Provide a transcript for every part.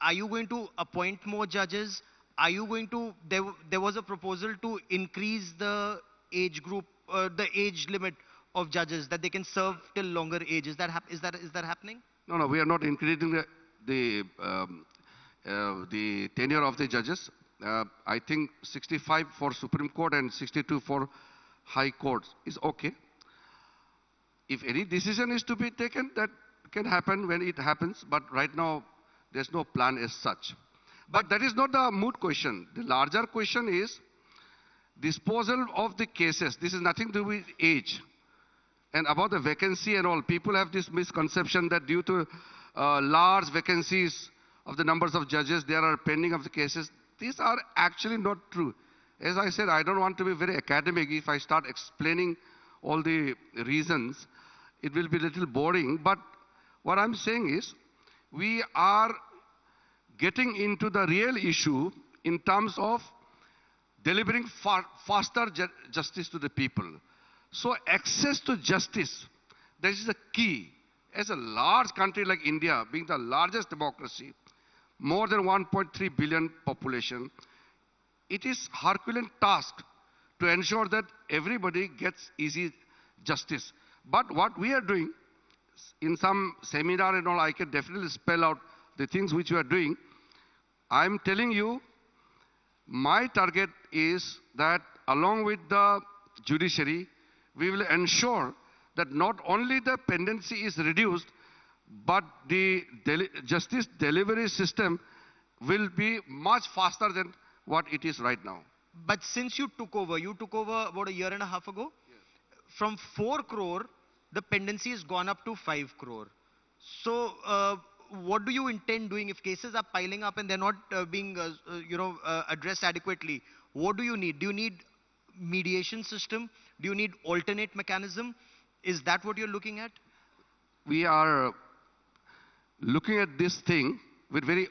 are you going to appoint more judges? Are you going to, there was a proposal to increase the age group, the age limit of judges, that they can serve till longer age. Is that happening? No, no, we are not increasing the tenure of the judges. I think 65 for Supreme Court and 62 for High Courts is okay. If any decision is to be taken, that can happen when it happens, but right now there's no plan as such. But that is not the moot question. The larger question is disposal of the cases. This is nothing to do with age. And about the vacancy and all, people have this misconception that due to large vacancies of the numbers of judges, there are pending of the cases. These are actually not true. As I said, I don't want to be very academic. If I start explaining all the reasons, it will be a little boring. But what I'm saying is, we are getting into the real issue in terms of delivering faster justice to the people. So access to justice, that is the key. As a large country like India, being the largest democracy, more than 1.3 billion population, it is Herculean task to ensure that everybody gets easy justice. But what we are doing, in some seminar and all, I can definitely spell out the things which we are doing. I'm telling you, my target is that along with the judiciary, we will ensure that not only the pendency is reduced, but the justice delivery system will be much faster than what it is right now. But since you took over about a year and a half ago, yes, from 4 crore, the pendency has gone up to 5 crore. So what do you intend doing if cases are piling up and they're not being addressed adequately? What do you need? Do you need mediation system? Do you need alternate mechanism? Is that what you're looking at? We are looking at this thing with very,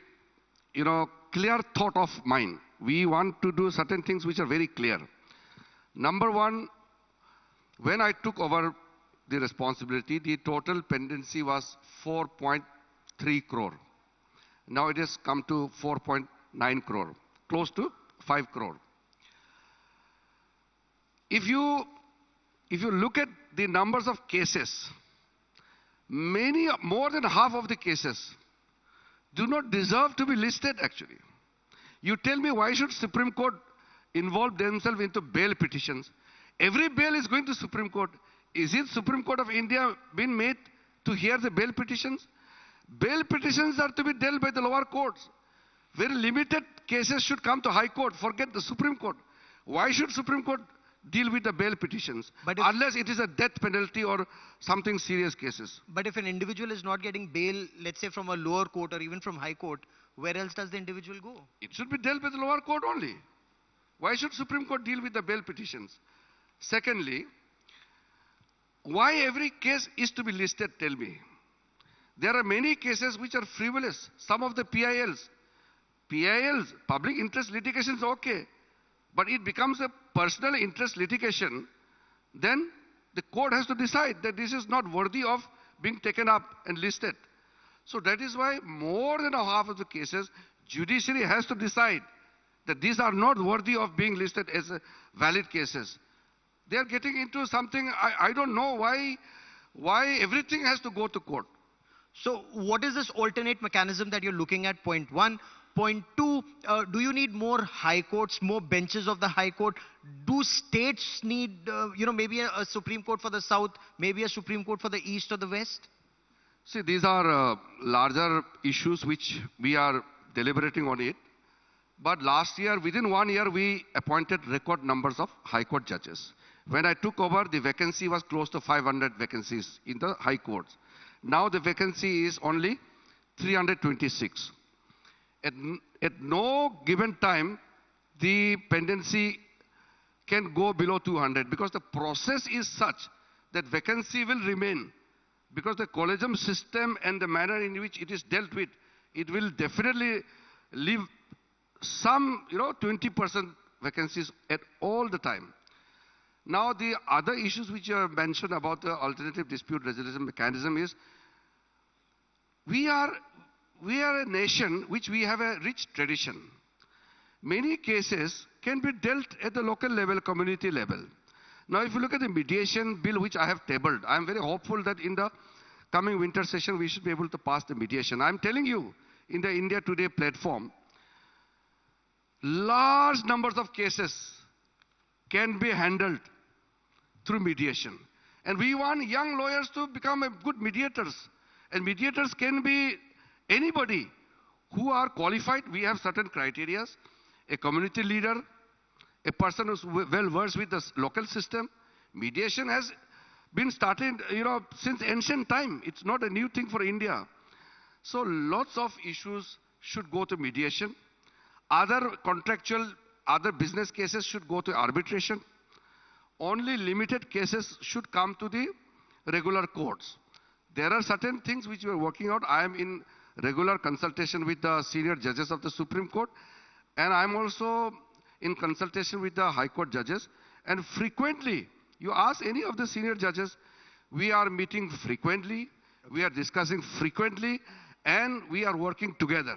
clear thought of mind. We want to do certain things which are very clear. Number one, when I took over the responsibility, the total pendency was 4.3 crore. Now it has come to 4.9 crore, close to 5 crore. If you look at the numbers of cases, more than half of the cases do not deserve to be listed actually. You tell me, why should Supreme Court involve themselves into bail petitions? Every bail is going to Supreme Court. Is it Supreme Court of India been made to hear the bail petitions? Bail petitions are to be dealt by the lower courts. Very limited cases should come to High Court. Forget the Supreme Court. Why should Supreme Court deal with the bail petitions? Unless it is a death penalty or something serious cases. But if an individual is not getting bail, let's say from a lower court or even from High Court, where else does the individual go? It should be dealt by the lower court only. Why should Supreme Court deal with the bail petitions? Secondly, why every case is to be listed, tell me. There are many cases which are frivolous. Some of the PILs, public interest litigation is okay. But it becomes a personal interest litigation, then the court has to decide that this is not worthy of being taken up and listed. So that is why more than half of the cases, judiciary has to decide that these are not worthy of being listed as valid cases. They are getting into something, I don't know why everything has to go to court. So what is this alternate mechanism that you're looking at? Point one. Point two, do you need more high courts, more benches of the High Court? Do states need, maybe a Supreme Court for the South, maybe a Supreme Court for the East or the West? See, these are larger issues which we are deliberating on it. But last year, within 1 year, we appointed record numbers of High Court judges. When I took over, the vacancy was close to 500 vacancies in the High Courts. Now the vacancy is only 326. At no given time, the pendency can go below 200 because the process is such that vacancy will remain. Because the Collegium system and the manner in which it is dealt with, it will definitely leave some, 20% vacancies at all the time. Now the other issues which you have mentioned about the alternative dispute resolution mechanism is, we we are a nation which we have a rich tradition. Many cases can be dealt at the local level, community level. Now, if you look at the mediation bill which I have tabled, I am very hopeful that in the coming winter session we should be able to pass the mediation. I am telling you, in the India Today platform, large numbers of cases can be handled through mediation. And we want young lawyers to become good mediators. And mediators can be anybody who are qualified. We have certain criteria. A community leader, a person who's well versed with the local system. Mediation has been started, since ancient time. It's not a new thing for India. So lots of issues should go to mediation. Other contractual, other business cases should go to arbitration. Only limited cases should come to the regular courts. There are certain things which we are working out. I am in regular consultation with the senior judges of the Supreme Court, and I am also in consultation with the High Court judges. And frequently, you ask any of the senior judges, we are meeting frequently, we are discussing frequently, and we are working together.